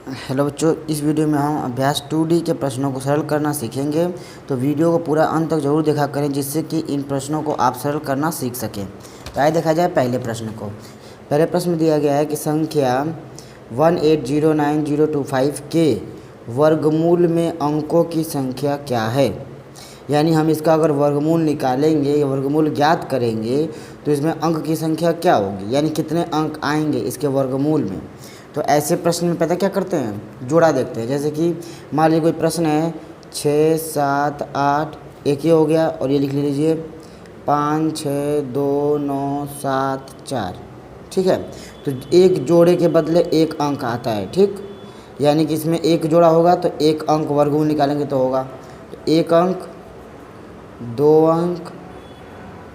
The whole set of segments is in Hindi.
हेलो बच्चों, इस वीडियो में हम अभ्यास 2D के प्रश्नों को सरल करना सीखेंगे। तो वीडियो को पूरा अंत तक जरूर देखा करें, जिससे कि इन प्रश्नों को आप सरल करना सीख सकें। तो आइए देखा जाए पहले प्रश्न को। पहले प्रश्न में दिया गया है कि संख्या 1809025 के वर्गमूल में अंकों की संख्या क्या है। यानी हम इसका अगर वर्गमूल निकालेंगे या वर्गमूल ज्ञात करेंगे तो इसमें अंक की संख्या क्या होगी, यानी कितने अंक आएंगे इसके वर्गमूल में। तो ऐसे प्रश्न में पता क्या करते हैं, जोड़ा देखते हैं। जैसे कि मान लीजिए कोई प्रश्न है 6 7 8, एक ये हो गया, और ये लिख लीजिए 5 6 2 9 7 4। ठीक है, तो एक जोड़े के बदले एक अंक आता है। ठीक, यानी कि इसमें एक जोड़ा होगा तो एक अंक वर्गमूल निकालेंगे तो होगा तो एक अंक, दो अंक,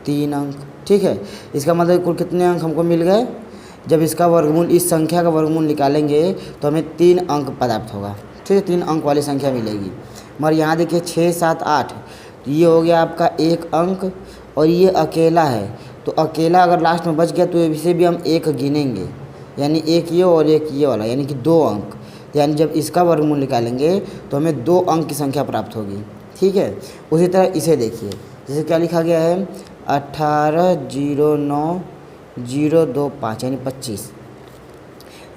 तीन अंक। ठीक है, इसका मतलब कुल कितने अंक हमको मिल गए। जब इसका वर्गमूल, इस संख्या का वर्गमूल निकालेंगे तो हमें 3 अंक प्राप्त होगा। ठीक है, 3 अंक वाली संख्या मिलेगी। मगर यहाँ देखिए 6 7 8, तो ये हो गया आपका एक अंक, और ये अकेला है। तो अकेला अगर लास्ट में बच गया तो इसे भी हम एक गिनेंगे, यानी एक ये और एक ये वाला, यानी कि 2 अंक। यानी जब इसका वर्गमूल निकालेंगे तो हमें 2 अंक की संख्या प्राप्त होगी। ठीक है, उसी तरह इसे देखिए, जैसे क्या लिखा गया है 1809,025 यानी 25।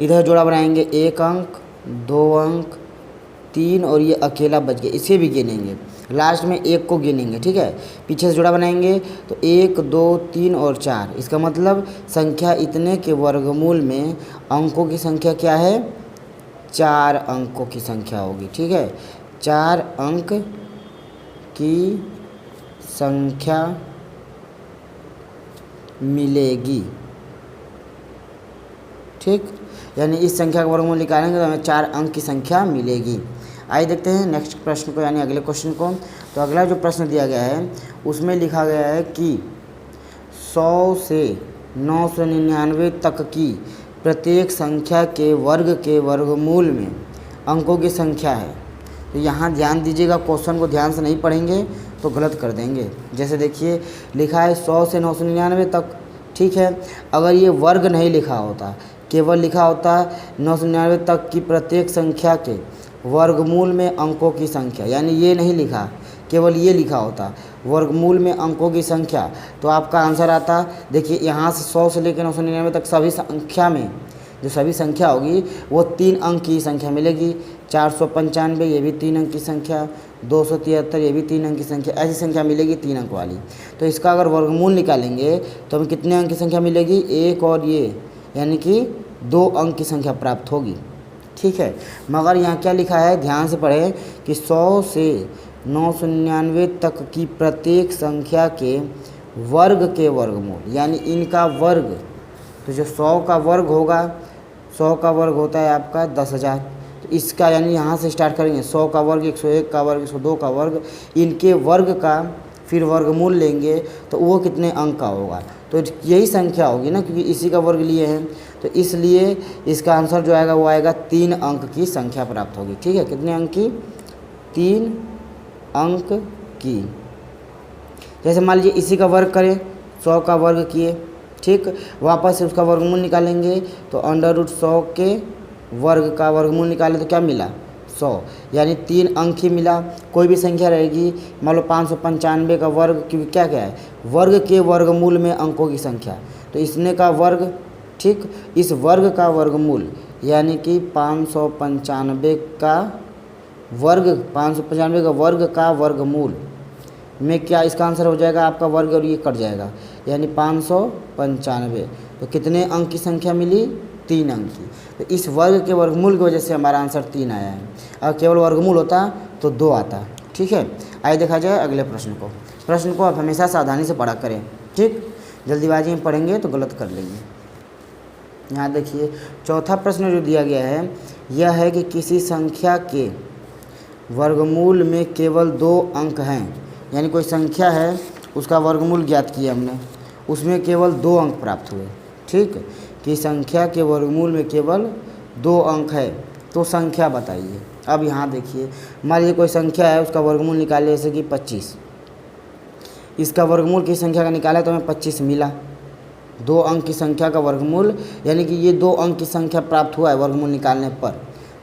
इधर जोड़ा बनाएंगे एक अंक, 2 अंक, 3, और ये अकेला बच गया, इसे भी गिनेंगे, लास्ट में एक को गिनेंगे। ठीक है, पीछे से जोड़ा बनाएंगे तो 1 2 3 और 4। इसका मतलब संख्या इतने के वर्गमूल में अंकों की संख्या क्या है, 4 अंकों की संख्या होगी। ठीक है, 4 अंक की संख्या मिलेगी। ठीक, यानी इस संख्या का वर्गमूल निकालेंगे तो हमें 4 अंक की संख्या मिलेगी। आइए देखते हैं नेक्स्ट प्रश्न को, यानी अगले क्वेश्चन को। तो अगला जो प्रश्न दिया गया है उसमें लिखा गया है कि 100 से 999 तक की प्रत्येक संख्या के वर्गमूल में अंकों की संख्या है। तो यहाँ ध्यान दीजिएगा, क्वेश्चन को ध्यान से नहीं पढ़ेंगे तो गलत कर देंगे। जैसे देखिए लिखा है 100 से 999 तक। ठीक है, अगर ये वर्ग नहीं लिखा होता, केवल लिखा होता 999 तक की प्रत्येक संख्या के वर्गमूल में अंकों की संख्या, यानी ये नहीं लिखा, केवल ये लिखा होता वर्गमूल में अंकों की संख्या, तो आपका आंसर आता। देखिए यहाँ से 100 से लेकर 999 तक सभी संख्या में जो सभी संख्या होगी वो 3 अंक की संख्या मिलेगी। 495 ये भी 3 अंक की संख्या, 273 ये भी 3 अंक की संख्या, ऐसी संख्या मिलेगी 3 अंक वाली। तो इसका अगर वर्गमूल निकालेंगे तो हमें कितने अंक की संख्या मिलेगी, एक और ये, यानी कि 2 अंक की संख्या प्राप्त होगी। ठीक है, मगर यहाँ क्या लिखा है, ध्यान से पढ़ें कि 100 से 999 तक की प्रत्येक संख्या के वर्ग के वर्गमूल, यानी इनका वर्ग। तो जो 100 का वर्ग होगा, 100 का वर्ग होता है आपका 10,000। तो इसका यानी यहाँ से स्टार्ट करेंगे 100 का वर्ग, 101 का वर्ग, 102 का वर्ग, इनके वर्ग का फिर वर्गमूल लेंगे तो वो कितने अंक का होगा। तो यही संख्या होगी ना, क्योंकि इसी का वर्ग लिए हैं, तो इसलिए इसका आंसर जो आएगा वो आएगा 3 अंक की संख्या प्राप्त होगी। ठीक है, कितने अंक की, 3 अंक की। जैसे मान लीजिए इसी का वर्ग करें, 100 का वर्ग किए, ठीक, वापस से उसका वर्गमूल निकालेंगे तो √100 के वर्ग का वर्गमूल निकाले तो क्या मिला, 100, यानी 3 अंक ही मिला। कोई भी संख्या रहेगी, मान लो 595 का वर्ग, क्योंकि क्या क्या है, वर्ग के वर्गमूल में अंकों की संख्या, तो इसने का वर्ग। ठीक, इस वर्ग का वर्गमूल यानी कि 595 का वर्ग, 595 का वर्ग का वर्गमूल में क्या, इसका आंसर हो जाएगा आपका वर्ग और ये कट जाएगा, यानी 595। तो कितने अंक की संख्या मिली, 3 अंक की। तो इस वर्ग के वर्गमूल की वजह से हमारा आंसर 3 आया है। अगर केवल वर्गमूल होता तो 2 आता। ठीक है, आइए देखा जाए अगले प्रश्न को। प्रश्न को आप हमेशा सावधानी से पढ़ा करें। ठीक, जल्दीबाजी में पढ़ेंगे तो गलत कर लेंगे। यहाँ देखिए चौथा प्रश्न जो दिया गया है यह है कि किसी संख्या के वर्गमूल में केवल 2 अंक हैं। यानी कोई संख्या है, उसका वर्गमूल ज्ञात किया हमने, उसमें केवल 2 अंक प्राप्त हुए। ठीक, कि संख्या के वर्गमूल में केवल 2 अंक है, तो संख्या बताइए। अब यहाँ देखिए मान लीजिए कोई संख्या है, उसका वर्गमूल निकाले जैसे कि 25। इसका वर्गमूल की संख्या का निकाला तो हमें 25 मिला। 2 अंक की संख्या का वर्गमूल, यानी कि ये 2 अंक की संख्या प्राप्त हुआ है वर्गमूल निकालने पर।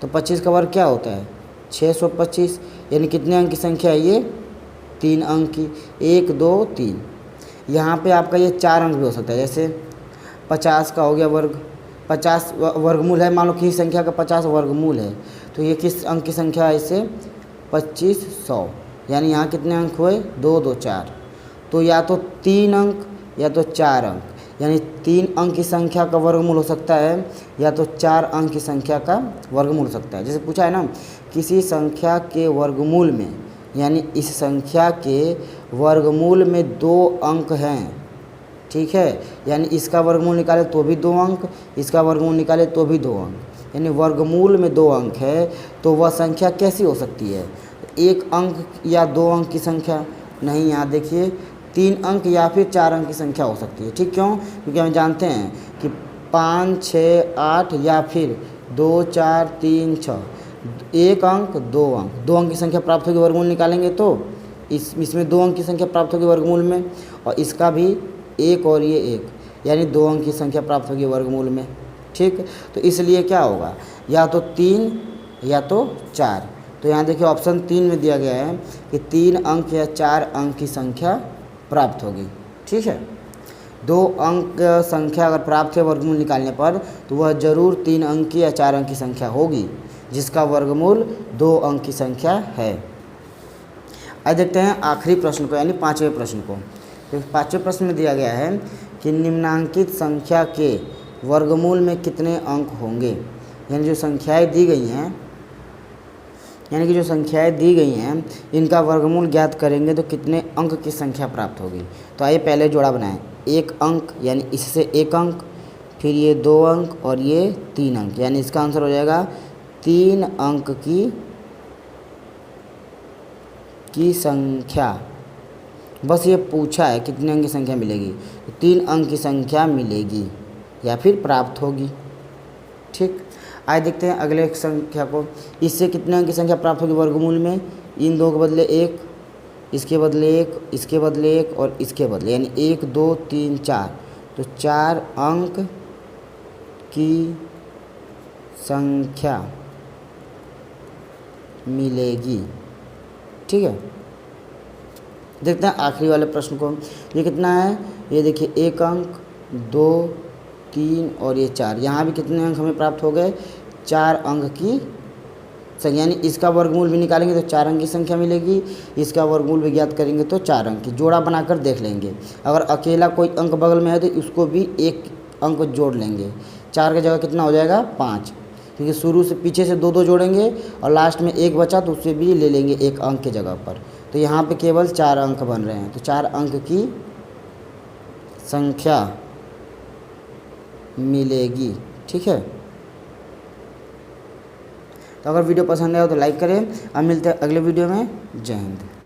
तो 25 का वर्ग क्या होता है 625, यानी कितने अंक की संख्या है ये 3 अंक की, 1 2 3। यहाँ पे आपका ये 4 अंक भी हो सकता है, जैसे 50 का हो गया वर्ग, 50 वर्गमूल है, मान लो किसी संख्या का 50 वर्गमूल है, तो ये किस अंक की संख्या है इससे 2500, यानी यहाँ कितने अंक हुए 2 2 4। तो या तो 3 अंक या तो 4 अंक, यानी 3 अंक की संख्या का वर्गमूल हो सकता है या तो 4 अंक की संख्या का वर्गमूल हो सकता है। जैसे पूछा है ना, किसी संख्या के वर्गमूल में, यानी इस संख्या के वर्गमूल में 2 अंक हैं, ठीक है, यानी इसका वर्गमूल निकाले तो भी 2 अंक, इसका वर्गमूल निकाले तो भी 2 अंक, यानी वर्गमूल में 2 अंक है, तो वह संख्या कैसी हो सकती है 1 अंक या 2 अंक की संख्या? नहीं, यहाँ देखिए 3 अंक या फिर 4 अंक की संख्या हो सकती है। ठीक, क्यों? क्योंकि हम जानते हैं कि 5 6 8 या फिर 2 4 3 6, 1 अंक 2 अंक, 2 अंक की संख्या प्राप्त होगी वर्गमूल निकालेंगे तो इसमें 2 अंक की संख्या प्राप्त होगी वर्गमूल में, और इसका भी 1 और ये 1, यानी 2 अंक की संख्या प्राप्त होगी वर्गमूल में। ठीक, तो इसलिए क्या होगा, या तो 3 या तो 4। तो यहाँ देखिए ऑप्शन 3 में दिया गया है कि 3 अंक या 4 अंक की संख्या प्राप्त होगी। ठीक है, 2 अंक संख्या अगर प्राप्त है वर्गमूल निकालने पर, तो वह जरूर 3 अंक की या 4 अंक की संख्या होगी जिसका वर्गमूल 2 अंक की संख्या है। अब देखते हैं आखिरी प्रश्न को, यानी 5वें प्रश्न को। तो 5वें प्रश्न में दिया गया है कि निम्नांकित संख्या के वर्गमूल में कितने अंक होंगे, यानी जो संख्याएं दी गई हैं, यानी कि जो संख्याएं दी गई हैं इनका वर्गमूल ज्ञात करेंगे तो कितने अंक की संख्या प्राप्त होगी। तो आइए पहले जोड़ा बनाएं, 1 अंक यानी इससे 1 अंक, फिर ये 2 अंक और ये 3 अंक, यानी इसका आंसर हो जाएगा 3 अंक की संख्या। बस ये पूछा है कितने अंक की संख्या मिलेगी, तो 3 अंक की संख्या मिलेगी या फिर प्राप्त होगी। ठीक, आइए देखते हैं अगले संख्या को, इससे कितने अंक की संख्या प्राप्त होगी वर्गमूल में, इन 2 के बदले 1, इसके बदले 1, इसके बदले 1 और इसके बदले, यानी 1 2 3 4, तो 4 अंक की संख्या मिलेगी। ठीक है, देखते हैं आखिरी वाले प्रश्न को। ये कितना है, ये देखिए 1 अंक 2 3 और ये 4, यहाँ भी कितने अंक हमें प्राप्त हो गए 4 अंक की संख्या, यानी इसका वर्गमूल भी निकालेंगे तो 4 अंक की संख्या मिलेगी, इसका वर्गमूल भी ज्ञात करेंगे तो 4 अंक की। जोड़ा बनाकर देख लेंगे, अगर अकेला कोई अंक बगल में है तो उसको भी 1 अंक जोड़ लेंगे, 4 की जगह कितना हो जाएगा 5, क्योंकि शुरू से पीछे से 2 2 जोड़ेंगे और लास्ट में 1 बचा तो उससे भी ले लेंगे 1 अंक की जगह पर, तो यहाँ पे केवल 4 अंक बन रहे हैं, तो 4 अंक की संख्या मिलेगी। ठीक है, तो अगर वीडियो पसंद आया हो तो लाइक करें। अब मिलते हैं अगले वीडियो में। जय हिंद।